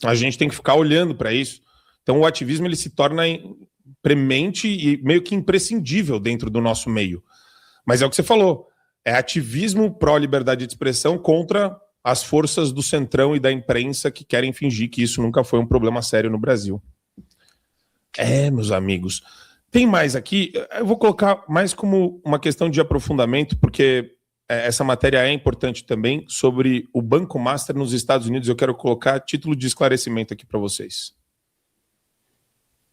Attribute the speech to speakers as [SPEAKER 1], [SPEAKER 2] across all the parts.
[SPEAKER 1] A gente tem que ficar olhando para isso. Então o ativismo ele se torna premente e meio que imprescindível dentro do nosso meio. Mas é o que você falou, é ativismo pró-liberdade de expressão contra as forças do centrão e da imprensa que querem fingir que isso nunca foi um problema sério no Brasil. Meus amigos. Tem mais aqui, eu vou colocar mais como uma questão de aprofundamento, porque essa matéria é importante também, sobre o Banco Master nos Estados Unidos. Eu quero colocar título de esclarecimento aqui para vocês.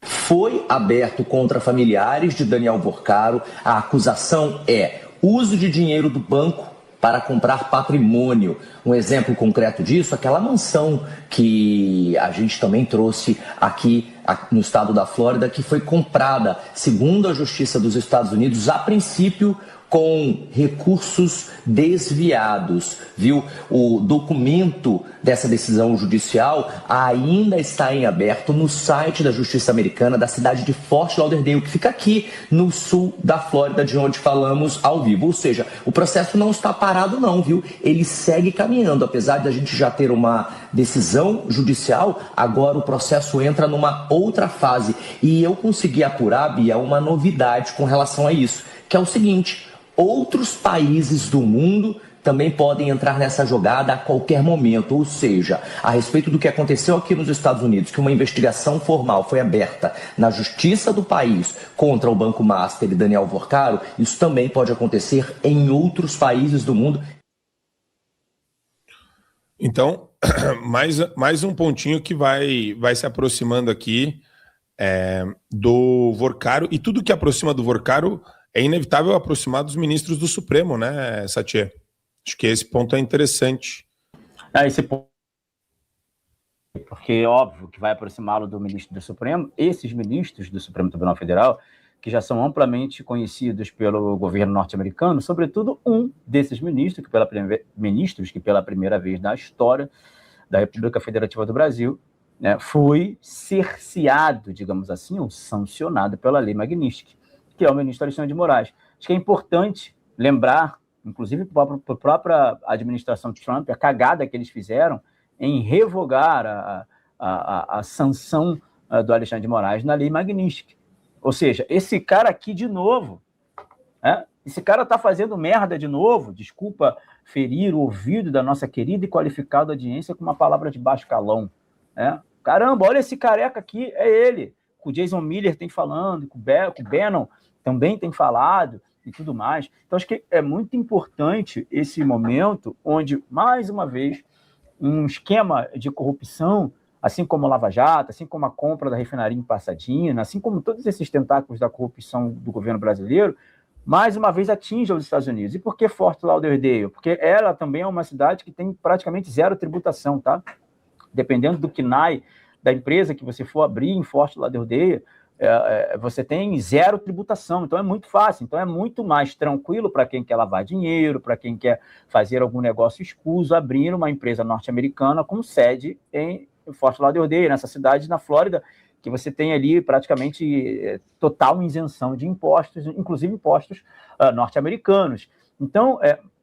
[SPEAKER 2] Foi aberto contra familiares de Daniel Vorcaro. A acusação é uso de dinheiro do banco para comprar patrimônio. Um exemplo concreto disso, aquela mansão que a gente também trouxe aqui no estado da Flórida, que foi comprada, segundo a Justiça dos Estados Unidos, a princípio com recursos desviados, viu? O documento dessa decisão judicial ainda está em aberto no site da Justiça Americana da cidade de Fort Lauderdale, que fica aqui no sul da Flórida, de onde falamos ao vivo. Ou seja, o processo não está parado não, viu? Ele segue caminhando, apesar de a gente já ter uma decisão judicial, agora o processo entra numa outra fase. E eu consegui apurar, Bia, uma novidade com relação a isso, que é o seguinte: outros países do mundo também podem entrar nessa jogada a qualquer momento. Ou seja, a respeito do que aconteceu aqui nos Estados Unidos, que uma investigação formal foi aberta na justiça do país contra o Banco Master e Daniel Vorcaro, isso também pode acontecer em outros países do mundo.
[SPEAKER 1] Então, mais um pontinho que vai se aproximando aqui do Vorcaro, e tudo que aproxima do Vorcaro é inevitável aproximar dos ministros do Supremo, né, Satie? Acho que esse ponto é interessante.
[SPEAKER 3] Esse ponto, porque é óbvio que vai aproximá-lo do ministro do Supremo, esses ministros do Supremo Tribunal Federal, que já são amplamente conhecidos pelo governo norte-americano, sobretudo um desses ministros, que pela primeira vez na história da República Federativa do Brasil, né, foi cerceado, digamos assim, ou sancionado pela Lei Magnitsky, que é o ministro Alexandre de Moraes. Acho que é importante lembrar, inclusive para a própria administração Trump, a cagada que eles fizeram em revogar a sanção do Alexandre de Moraes na Lei Magnitsky. Ou seja, esse cara aqui de novo, esse cara está fazendo merda de novo, desculpa ferir o ouvido da nossa querida e qualificada audiência com uma palavra de baixo calão. Caramba, olha esse careca aqui, é ele. O Jason Miller tem falando, o Bannon também tem falado e tudo mais. Então, acho que é muito importante esse momento onde, mais uma vez, um esquema de corrupção, assim como o Lava Jato, assim como a compra da refinaria em Pasadena, assim como todos esses tentáculos da corrupção do governo brasileiro, mais uma vez atinge os Estados Unidos. E por que Fort Lauderdale? Porque ela também é uma cidade que tem praticamente zero tributação, tá? Dependendo do KNAI da empresa que você for abrir em Fort Lauderdale, você tem zero tributação, então é muito fácil, então é muito mais tranquilo para quem quer lavar dinheiro, para quem quer fazer algum negócio escuso, abrir uma empresa norte-americana com sede em Fort Lauderdale, nessa cidade na Flórida, que você tem ali praticamente total isenção de impostos, inclusive impostos norte-americanos. Então,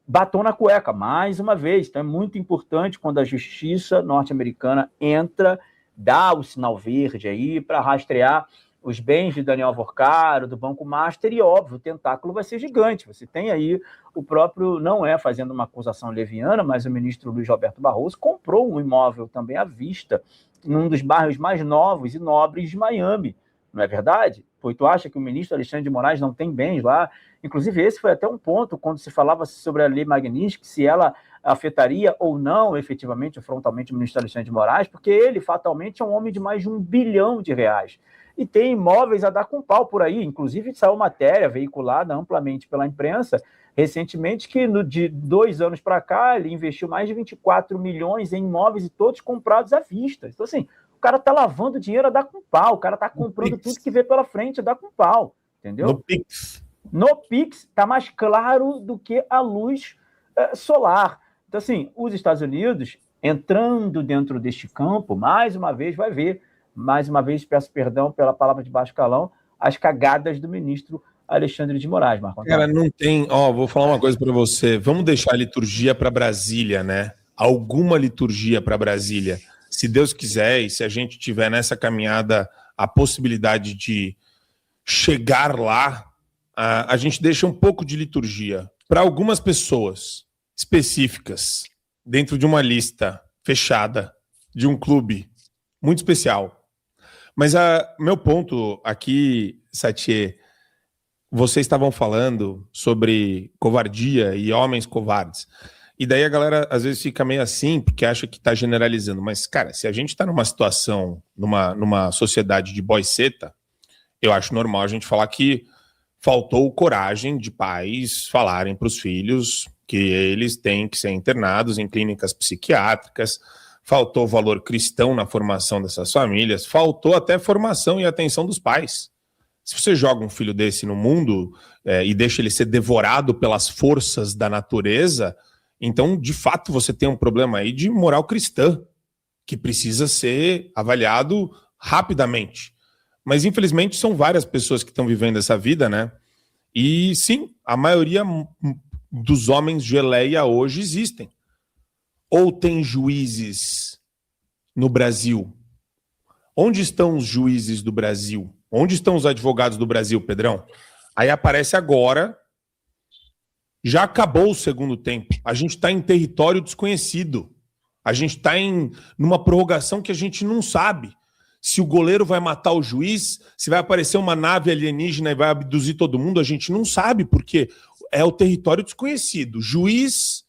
[SPEAKER 3] batom na cueca, mais uma vez. Então é muito importante quando a justiça norte-americana entra, dá o sinal verde aí para rastrear os bens de Daniel Vorcaro, do Banco Master, e óbvio, o tentáculo vai ser gigante. Você tem aí o próprio, não fazendo uma acusação leviana, mas o ministro Luiz Roberto Barroso comprou um imóvel também à vista, num dos bairros mais novos e nobres de Miami, não é verdade? Pois tu acha que o ministro Alexandre de Moraes não tem bens lá? Inclusive, esse foi até um ponto, quando se falava sobre a Lei Magnitsky, se ela afetaria ou não, efetivamente, frontalmente, o ministro Alexandre de Moraes, porque ele, fatalmente, é um homem de mais de R$1 bilhão. E tem imóveis a dar com pau por aí. Inclusive, saiu matéria veiculada amplamente pela imprensa, recentemente, que de 2 anos para cá, ele investiu mais de 24 milhões em imóveis e todos comprados à vista. Então, assim, o cara tá lavando dinheiro a dar com pau, o cara tá comprando tudo que vê pela frente a dar com pau, entendeu? No Pix tá mais claro do que a luz solar. Então, assim, os Estados Unidos, entrando dentro deste campo, mais uma vez vai ver, mais uma vez peço perdão pela palavra de baixo calão, as cagadas do ministro Alexandre de Moraes, Marco Antônio.
[SPEAKER 1] Cara, não tem... vou falar uma coisa para você. Vamos deixar a liturgia para Brasília, né? Alguma liturgia para Brasília. se Deus quiser e se a gente tiver nessa caminhada a possibilidade de chegar lá, a gente deixa um pouco de liturgia para algumas pessoas específicas, dentro de uma lista fechada, de um clube muito especial. Mas meu ponto aqui, Satie, vocês estavam falando sobre covardia e homens covardes. E daí a galera às vezes fica meio assim, porque acha que está generalizando. Mas, cara, se a gente está numa situação, numa sociedade de boiceta, eu acho normal a gente falar que faltou coragem de pais falarem para os filhos que eles têm que ser internados em clínicas psiquiátricas, faltou valor cristão na formação dessas famílias, faltou até formação e atenção dos pais. Se você joga um filho desse no mundo e deixa ele ser devorado pelas forças da natureza, então, de fato, você tem um problema aí de moral cristã, que precisa ser avaliado rapidamente. Mas, infelizmente, são várias pessoas que estão vivendo essa vida, né? E, sim, a maioria dos homens geleia hoje existem. Ou tem juízes no Brasil? Onde estão os juízes do Brasil? Onde estão os advogados do Brasil, Pedrão? Aí aparece agora, já acabou o segundo tempo. A gente está em território desconhecido. A gente está numa prorrogação que a gente não sabe. Se o goleiro vai matar o juiz, se vai aparecer uma nave alienígena e vai abduzir todo mundo, a gente não sabe, porque é o território desconhecido. Juiz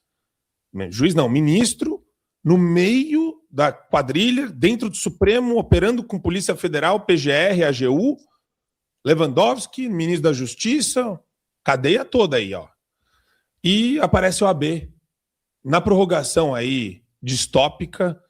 [SPEAKER 1] não, ministro, no meio da quadrilha, dentro do Supremo, operando com Polícia Federal, PGR, AGU, Lewandowski, ministro da Justiça, cadeia toda aí, ó. E aparece o AB. Na prorrogação aí, distópica,